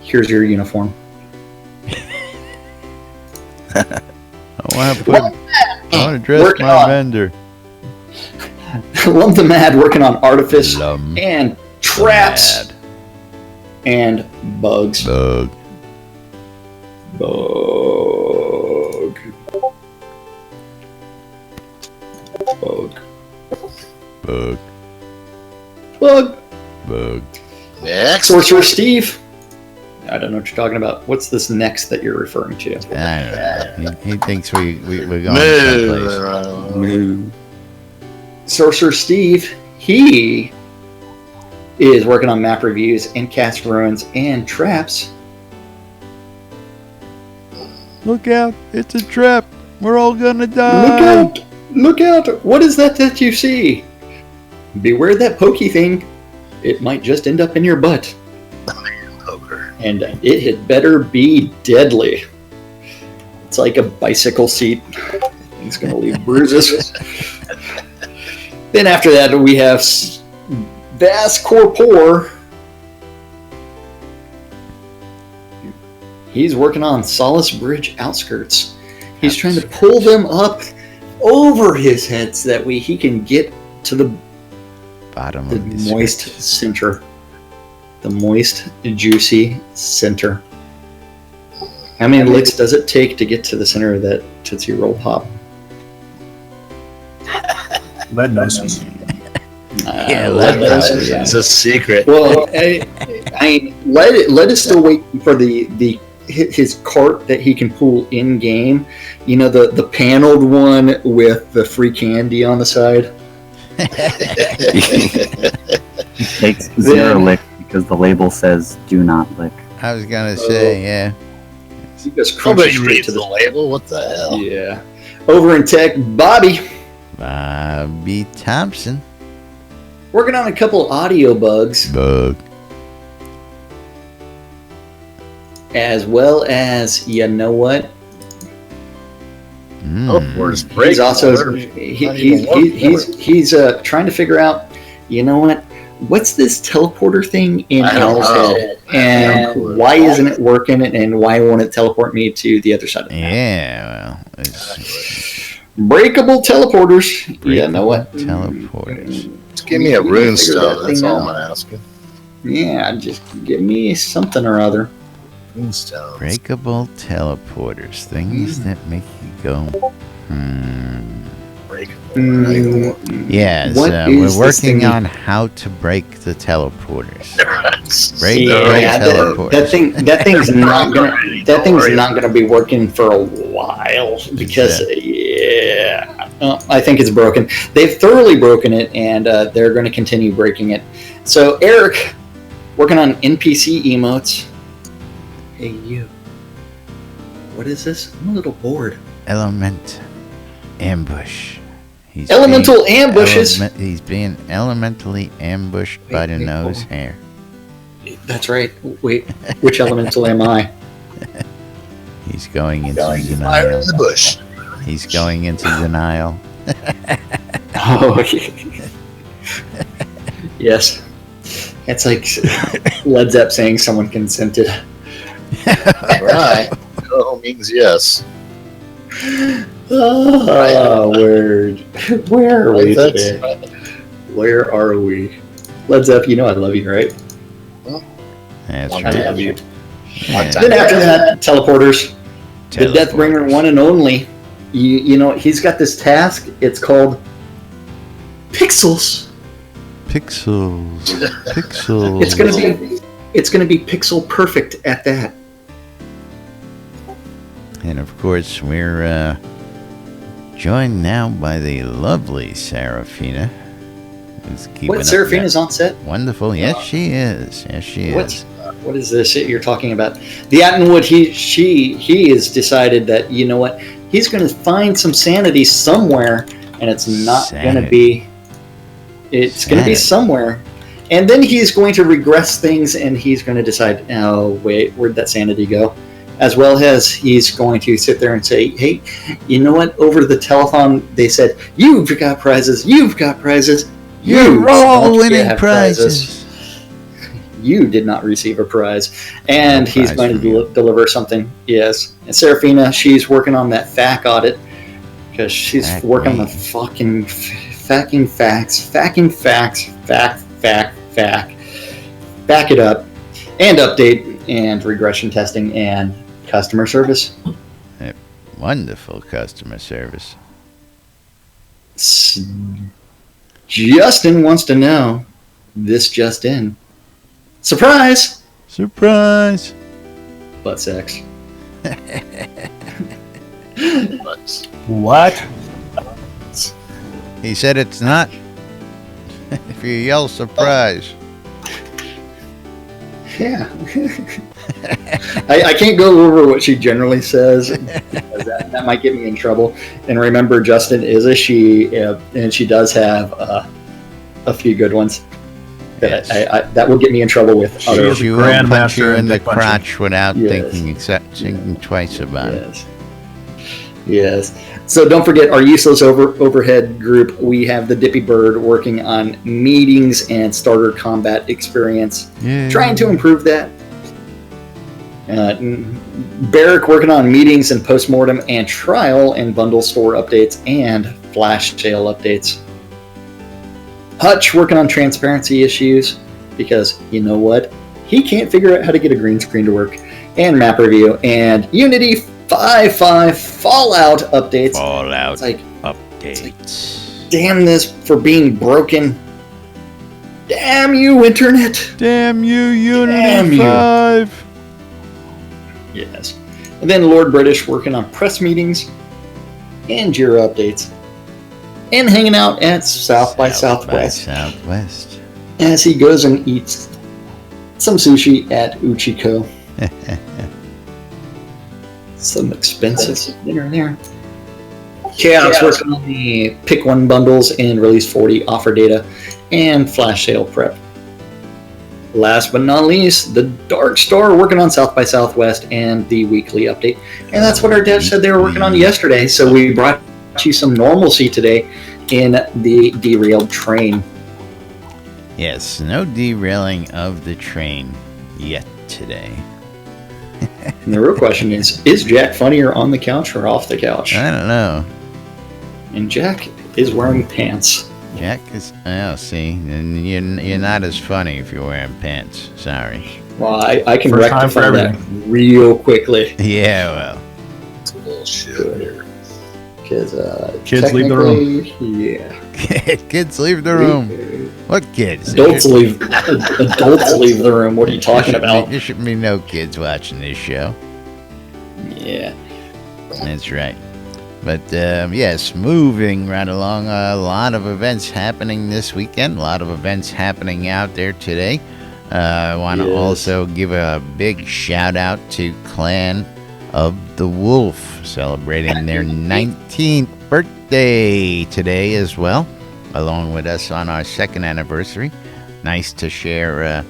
Here's your uniform. I want to dress my vendor. Lump the Mad working on artifice and traps and bugs. Bug. Next. Sorcerer Steve. I don't know what you're talking about. What's this next that you're referring to? I don't know. He thinks we're going someplace. Sorcerer Steve, he is working on map reviews and cast ruins and traps. Look out! It's a trap! We're all gonna die! Look out! What is that you see? Beware that pokey thing. It might just end up in your butt. And it had better be deadly. It's like a bicycle seat. It's going to leave bruises. Then after that, we have Vast Corpor. He's working on Solace Bridge outskirts. He's trying to pull them up over his head so that way he can get to the bottom of the moist script. center. The moist, juicy center. How many licks does it take to get to the center of that Tootsie Roll Pop? Lead noses. Lead noses. It's a secret. Well, Lead is still waiting for his cart that he can pull in game. You know, the paneled one with the free candy on the side. It takes 0 licks because the label says "do not lick." I was gonna say, yeah. He just Nobody crunches reads to the label. What the hell? Yeah. Over in tech, Bobby. Bobby Thompson. Working on a couple audio bugs. Bug. As well as, you know what? He's also he's trying to figure out, you know what? What's this teleporter thing in Al's head? And why isn't it working? And why won't it teleport me to the other side of the map? Yeah, well, Breakable teleporters. You know what? Teleporters. Just give me a rune Figure that stone. That's thing all out. I'm asking. Yeah, just give me something or other. Rune stones. Breakable teleporters. Things that make you go, Breakable. Yes, What we're is this working thing? on how to break the teleporters. Break Yeah, teleporters. that thing's not gonna Don't worry. gonna be working for a while because I think it's broken. They've thoroughly broken it, and they're going to continue breaking it. So Eric, working on NPC emotes. Hey you, what is this? I'm a little bored. Element ambush. He's Elemental ambushes. He's being elementally ambushed by the nose hair. That's right. Wait, which elemental am I? He's going into Fire denial. in the bush. He's going into denial. Oh, yes. It's like Led Zepp saying someone consented. Right. No means yes. Oh, word. Where are we today? That's Where are we? Led Zepp, you know I love you, right? That's Long I right. love you. Yeah. Then after that, teleporters. The Teleporters. Deathbringer one and only. You know, he's got this task. It's called Pixels. Pixels. Pixels. It's gonna be pixel perfect at that. And of course, we're joined now by the lovely Serafina. Who's keeping What, up Seraphina's that on set? wonderful. Yes, she is. Yes, she is. What is this shit you're talking about? The Attenwood, he has decided that, you know what, he's going to find some sanity somewhere, and it's not going to be, it's going to be somewhere. And then he's going to regress things, and he's going to decide, oh, wait, where'd that sanity go? As well as he's going to sit there and say, hey, you know what, over the telethon, they said, you've got prizes, you've got prizes. You're all don't winning have prizes. You did not receive a prize. And No he's prize going for to deliver something. Yes. And Serafina, she's working on that FAQ audit because she's Fact working on the me. fucking facking facts. Back it up. And update and regression testing and customer service. Wonderful customer service. Justin wants to know. This just in. Surprise! Surprise! Butt sex. Nice. What? He said it's not. If you yell surprise. Yeah. I can't go over what she generally says because that might get me in trouble. And remember, Justin is a she, and she does have a few good ones. Yes. That will get me in trouble with She other. is She will punch Grandmaster you in and the dick puncher. crotch without Yes. thinking twice about it. Yes. Yes. So don't forget our useless overhead group. We have the Dippy Bird working on meetings and starter combat experience. Yeah. Trying to improve that. Barrick working on meetings and postmortem and trial and bundle store updates and flash sale updates. Hutch working on transparency issues because you know what? He can't figure out how to get a green screen to work. And map review and Unity 5.5 Fallout updates. Fallout It's like, updates. damn this for being broken. Damn you, Internet. Damn you, Unity Damn you. 5. Yes. And then Lord British working on press meetings and Jira updates. And hanging out at South by Southwest Southwest. as he goes and eats some sushi at Uchiko. Some expensive dinner there. Chaos working on the Pick 1 bundles and Release 40 offer data and flash sale prep. Last but not least, the Dark Star working on South by Southwest and the weekly update. And that's what our devs said they were working on yesterday, so we brought you some normalcy today in the derailed train. Yes, no derailing of the train yet today. And the real question is Jack funnier on the couch or off the couch? I don't know. And Jack is wearing pants. Jack is. Oh, see, and you're not as funny if you're wearing pants. Sorry. Well, I can First time for rectify that everything. real quickly. Yeah, well. It's bullshit here. Because Kids leave the room. Yeah. Kids leave the room. What kids? Adults leave the room. What are you talking about? There shouldn't be no kids watching this show. Yeah. That's right. But yes, moving right along, a lot of events happening this weekend, a lot of events happening out there today. I want to also give a big shout out to Clan of the Wolf, celebrating their 19th birthday today as well, along with us on our 2nd anniversary. Nice to share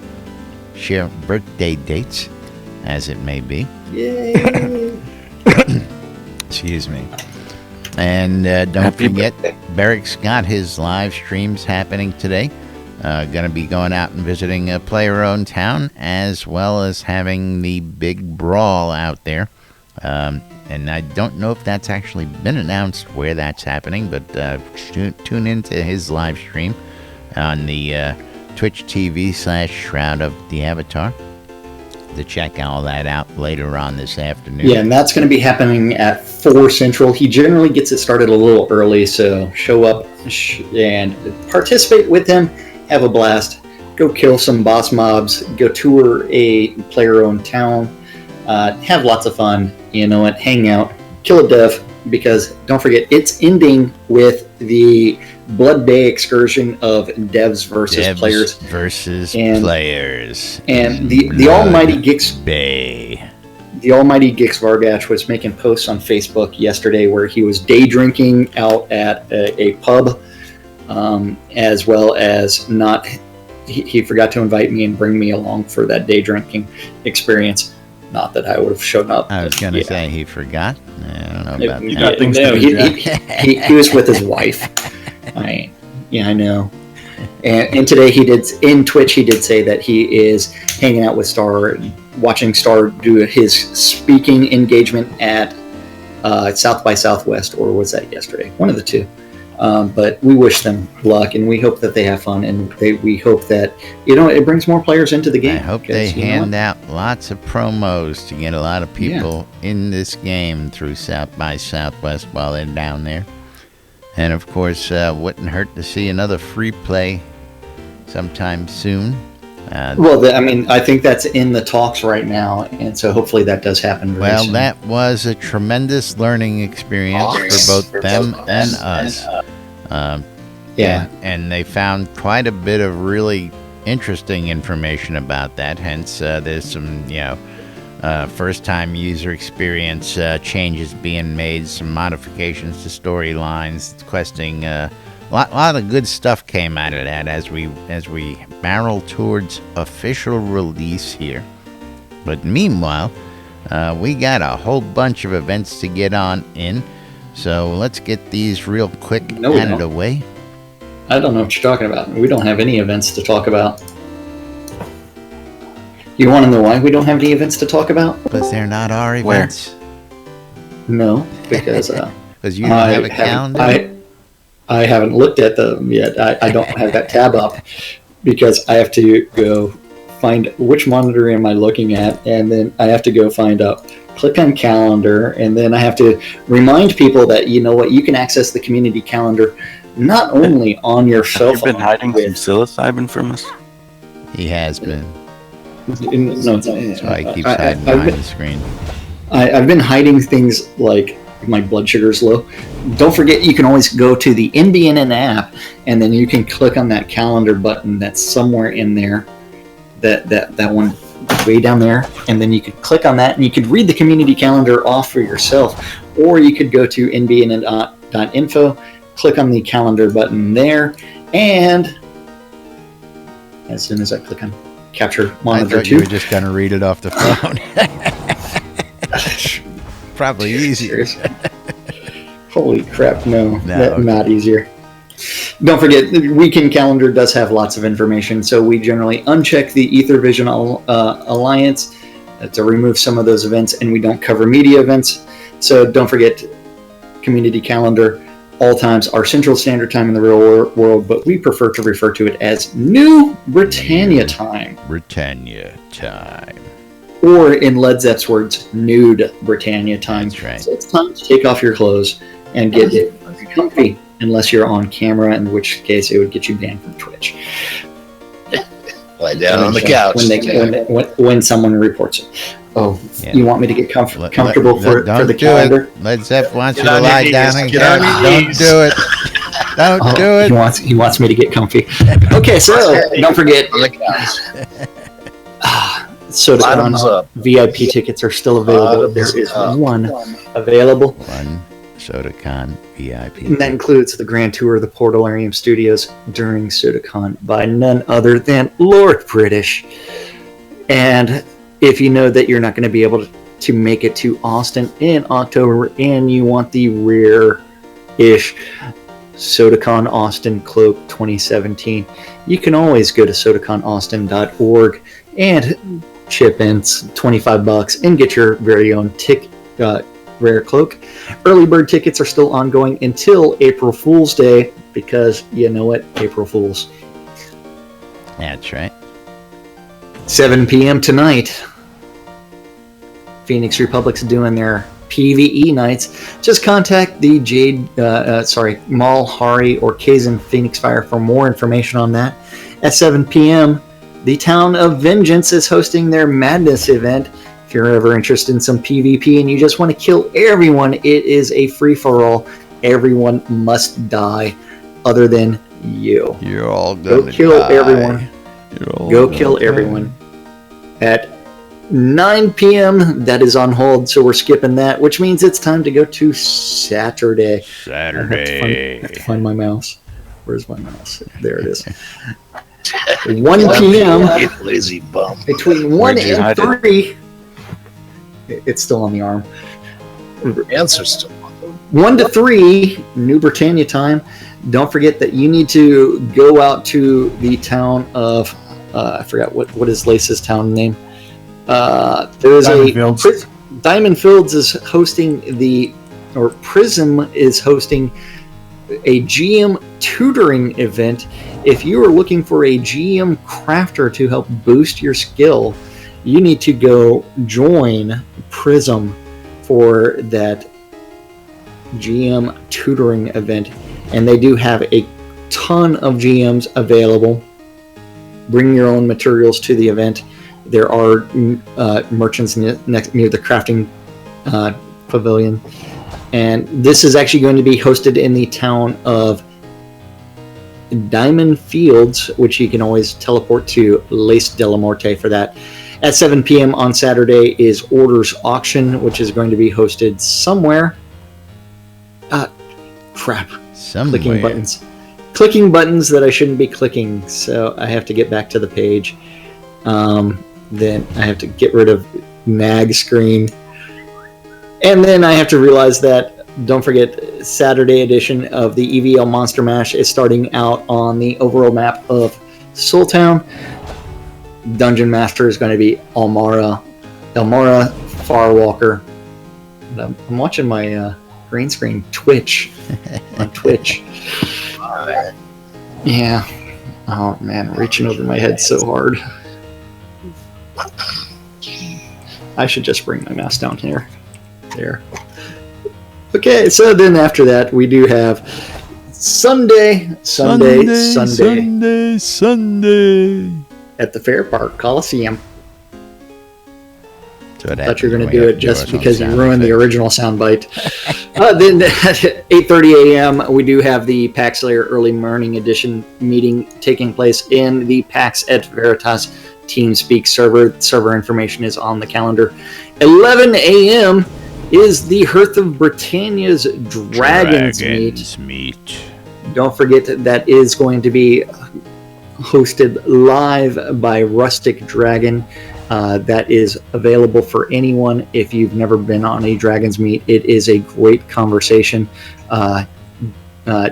birthday dates, as it may be. Yay. Excuse me. And don't forget, Barrick's got his live streams happening today. Going to be going out and visiting a player-owned town, as well as having the big brawl out there. And I don't know if that's actually been announced where that's happening, but tune into his live stream on the Twitch TV/Shroud of the Avatar to check all that out later on this afternoon. Yeah, and that's going to be happening at 4 Central. He generally gets it started a little early, so show up and participate with him. Have a blast. Go kill some boss mobs. Go tour a player-owned town. Have lots of fun. You know what? Hang out. Kill a dev, because don't forget, it's ending with the Blood Bay excursion of devs versus players. And the almighty Gix Bay. The almighty Gix Vargatch was making posts on Facebook yesterday where he was day drinking out at a pub, as well as not. He forgot to invite me and bring me along for that day drinking experience. Not that I would have shown up. I was going to say he forgot. I don't know about You that. got things No, to do, he was with his wife. I know. And today in Twitch he did say that he is hanging out with Star, watching Star do his speaking engagement at South by Southwest, or was that yesterday? One of the two. But we wish them luck, and we hope that they have fun, and we hope that it brings more players into the game. I hope they hand out lots of promos to get a lot of people in this game through South by Southwest while they're down there. And of course, wouldn't hurt to see another free play sometime soon. I think that's in the talks right now, and so hopefully that does happen very soon. That was a tremendous learning experience for both them and us. And they found quite a bit of really interesting information about that. Hence, there's some, first-time user experience changes being made, some modifications to storylines, questing. A lot of good stuff came out of that as we barrel towards official release here. But meanwhile, we got a whole bunch of events to get on in, so let's get these real quick out of the way. I don't know what you're talking about. We don't have any events to talk about. You want to know why we don't have any events to talk about? Because they're not our events. No, because you don't have a calendar. I haven't looked at them yet. I don't have that tab up because I have to go find which monitor am I looking at, and then I have to go click on calendar, and then I have to remind people that, you know what, you can access the community calendar not only on your cell phone. Have you been hiding some psilocybin from us? He has been. No, that's why he keeps hiding behind the screen. I've been hiding things like my blood sugar's low. Don't forget, you can always go to the NBNN app, and then you can click on that calendar button that's somewhere in there. That one way down there, and then you could click on that, and you could read the community calendar off for yourself, or you could go to nbnn.info, click on the calendar button there, and as soon as I click on capture monitor 2, you were just going to read it off the phone. Probably easier. Holy crap, no, not easier. Don't forget, the weekend calendar does have lots of information, so we generally uncheck the Ethervision Alliance to remove some of those events, and we don't cover media events. So don't forget, community calendar, All times are Central Standard Time in the real world, but we prefer to refer to it as New Britannia Time. Britannia Time. Or in Led Zepp's words, Nude Britannia Time. That's right. So it's time to take off your clothes and get comfy, unless you're on camera, in which case it would get you banned from Twitch. Lie down on the couch. When someone reports it. Oh, Yeah. you want me to get comfortable for the calendar? Led Zepp wants you Get to on your lie knees. down and Get on your don't knees. do it. Don't do it. He wants me to get comfy. Okay, so don't forget, On the couch. Bottoms SodaCon up. VIP tickets are still available. There is Bottoms up. one available. One SodaCon VIP. And that includes the grand tour of the Portalarium Studios during SodaCon by none other than Lord British. And if you know that you're not going to be able to make it to Austin in October and you want the rare-ish SodaCon Austin Cloak 2017, you can always go to sodaconaustin.org and chip in $25 and get your very own rare cloak. Early bird tickets are still ongoing until April Fool's Day, because you know what? April Fools. That's right. 7 p.m. tonight. Phoenix Republic's doing their PvE nights. Just contact the Mal, Hari, or Kazan Phoenix Fire for more information on that. At 7 p.m., the Town of Vengeance is hosting their Madness event. If you're ever interested in some PvP and you just want to kill everyone, it is a free-for-all. Everyone must die other than you. You're all Go gonna kill die. everyone. Go kill everyone. At 9 p.m., that is on hold, so we're skipping that, which means it's time to go to Saturday. I have to find my mouse. Where's my mouse? There it is. 1 p.m. You lazy bum. Between 1 Where'd you and hide it? 3. It's still on the arm. Answer's still 1 to 3, New Britannia time. Don't forget that you need to go out to the town of I forgot what is Lace's town name. There is Diamond Fields. Diamond Fields is hosting Prism is hosting a GM tutoring event. If you are looking for a GM crafter to help boost your skill, you need to go join Prism for that GM tutoring event. And they do have a ton of GMs available. Bring your own materials to the event. There are merchants near the crafting pavilion. And this is actually going to be hosted in the town of Diamond Fields, which you can always teleport to Lace de la Morte for that. At 7 p.m. on Saturday is Orders Auction, which is going to be hosted somewhere. Crap. Somewhere. Clicking buttons that I shouldn't be clicking, so I have to get back to the page. Then I have to get rid of mag screen. And then I have to realize that, don't forget, Saturday edition of the EVL Monster Mash is starting out on the overall map of Soultown. Dungeon Master is going to be Elmara Farwalker. I'm watching my green screen Twitch on Twitch. Yeah. Oh man, reaching over my head so hard. I should just bring my mouse down here. There. Okay, so then after that we do have Sunday at the Fair Park Coliseum. So I thought you were going to do it just because you ruined the original soundbite. Then at 8:30 a.m. we do have the PAX Slayer Early Morning Edition meeting taking place in the PAX et Veritas TeamSpeak server. Server information is on the calendar. 11 a.m. is the Hearth of Britannia's Dragons Meet. Don't forget that is going to be hosted live by Rustic Dragon. That is available for anyone if you've never been on a Dragon's Meet. It is a great conversation.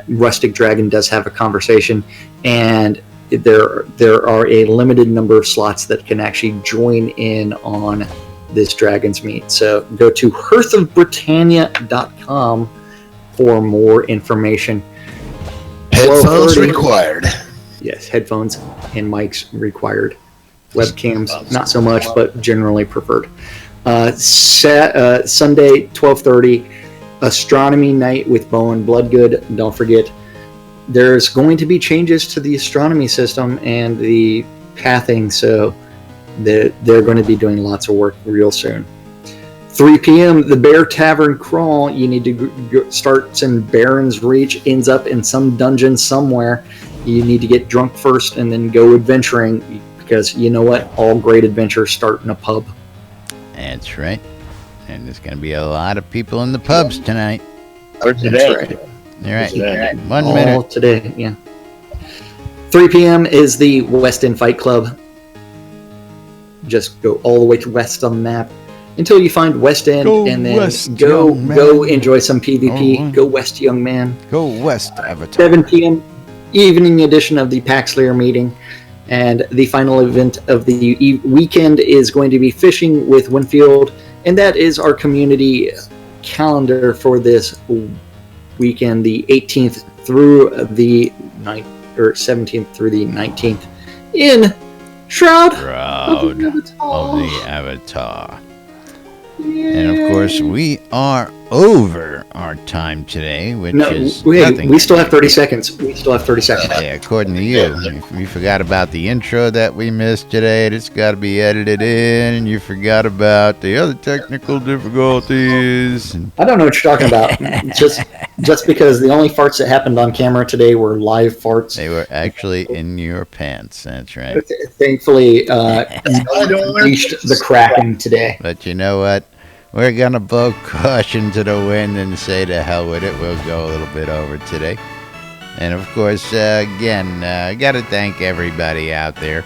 Rustic Dragon does have a conversation, and there are a limited number of slots that can actually join in on this Dragon's Meet. So go to hearthofbritannia.com for more information. Headphones 12:30. required. Yes, headphones and mics required. Webcams, not so much, but generally preferred. Sunday, 12:30, astronomy night with Bowen Bloodgood. Don't forget, there's going to be changes to the astronomy system and the pathing, so they're going to be doing lots of work real soon. 3 p.m., the Bear Tavern Crawl. You need to start in Baron's Reach, ends up in some dungeon somewhere. You need to get drunk first and then go adventuring, because you know what? All great adventures start in a pub. That's right. And there's going to be a lot of people in the pubs tonight. Or today. All right. Today. 1 All minute. today, yeah. 3 p.m. is the West End Fight Club. Just go all the way to west on the map until you find West End, and then go enjoy some PvP. Go west, young man. Go west, Avatar. 7 p.m. evening edition of the Paxlayer meeting, and the final event of the weekend is going to be fishing with Winfield, and that is our community calendar for this weekend, the 18th through the 17th through the 19th in Shroud of the Avatar. And of course, we are over our time today, which is nothing. We still have 30 seconds. We still have 30 seconds. Yeah, according to you. If you forgot about the intro that we missed today, it's got to be edited in, and you forgot about the other technical difficulties. I don't know what you're talking about. just because the only farts that happened on camera today were live farts. They were actually in your pants. That's right. Thankfully, unleashed the Kraken today. But you know what? We're going to blow caution to the wind and say to hell with it. We'll go a little bit over today. And of course, again, I got to thank everybody out there.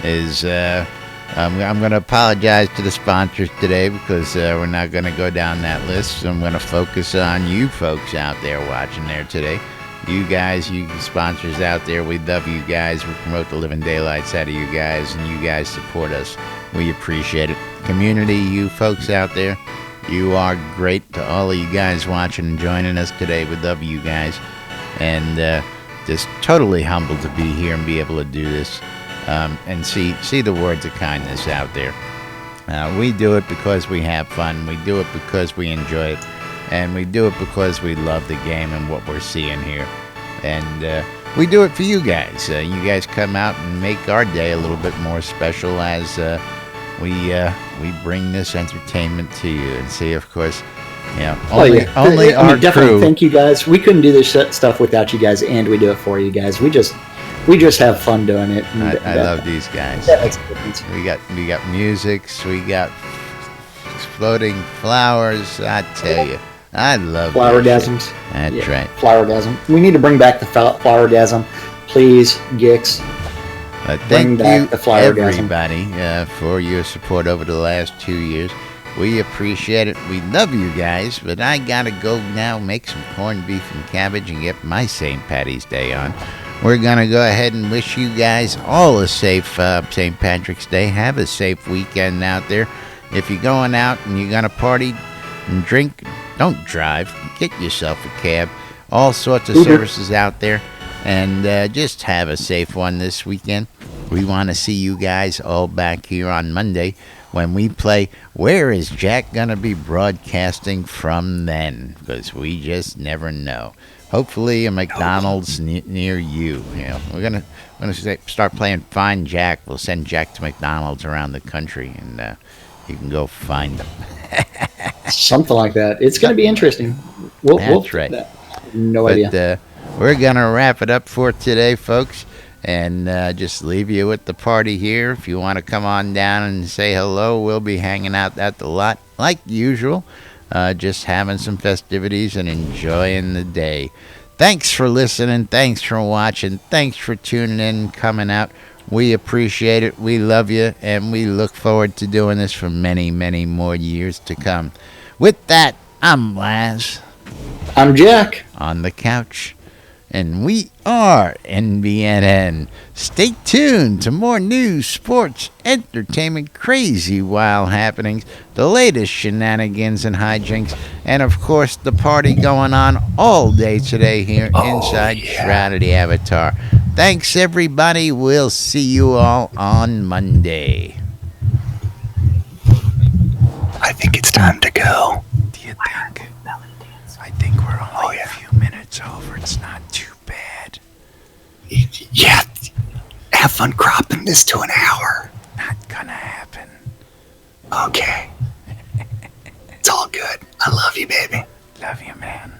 I'm going to apologize to the sponsors today because we're not going to go down that list. So I'm going to focus on you folks out there watching there today. You guys, you sponsors out there, we love you guys. We promote the living daylights out of you guys, and you guys support us. We appreciate it. Community, you folks out there, you are great. To all of you guys watching and joining us today, we love you guys. And just totally humbled to be here and be able to do this and see the words of kindness out there. We do it because we have fun. We do it because we enjoy it. And we do it because we love the game and what we're seeing here. And we do it for you guys. You guys come out and make our day a little bit more special as we bring this entertainment to you. And see, of course, you know, only our definitely crew. Thank you guys. We couldn't do this stuff without you guys, and we do it for you guys. We just have fun doing it. I love these guys. That makes a difference. We got musics. We got exploding flowers. I tell you. I love Flowergasms. That's right. Flowergasm. We need to bring back the Flowergasm. Please, Gix. Thank you, everybody, for your support over the last 2 years. We appreciate it. We love you guys. But I got to go now make some corned beef and cabbage and get my St. Patty's Day on. We're going to go ahead and wish you guys all a safe St. Patrick's Day. Have a safe weekend out there. If you're going out and you're going to party and drink, don't drive. Get yourself a cab. All sorts of services out there. And just have a safe one this weekend. We want to see you guys all back here on Monday when we play Where Is Jack Gonna Be Broadcasting From Then? Because we just never know. Hopefully a McDonald's near you. You know, we're gonna start playing Find Jack. We'll send Jack to McDonald's around the country, and you can go find them. Something like that. It's going to be interesting. That's right. No idea. We're going to wrap it up for today, folks, and just leave you with the party here. If you want to come on down and say hello, we'll be hanging out at the lot like usual, just having some festivities and enjoying the day. Thanks for listening. Thanks for watching. Thanks for tuning in, coming out. We appreciate it. We love you, and we look forward to doing this for many, many more years to come. With that, I'm Laz. I'm Jack. On the couch. And we are NBNN. Stay tuned to more news, sports, entertainment, crazy wild happenings, the latest shenanigans and hijinks, and of course the party going on all day today here inside Shroud of the Avatar. Thanks everybody. We'll see you all on Monday. I think it's time to go. Do you think? I think we're only a few minutes over. It's not too bad. Yeah. Have fun cropping this to an hour. Not gonna happen. Okay. It's all good. I love you, baby. Love you, man.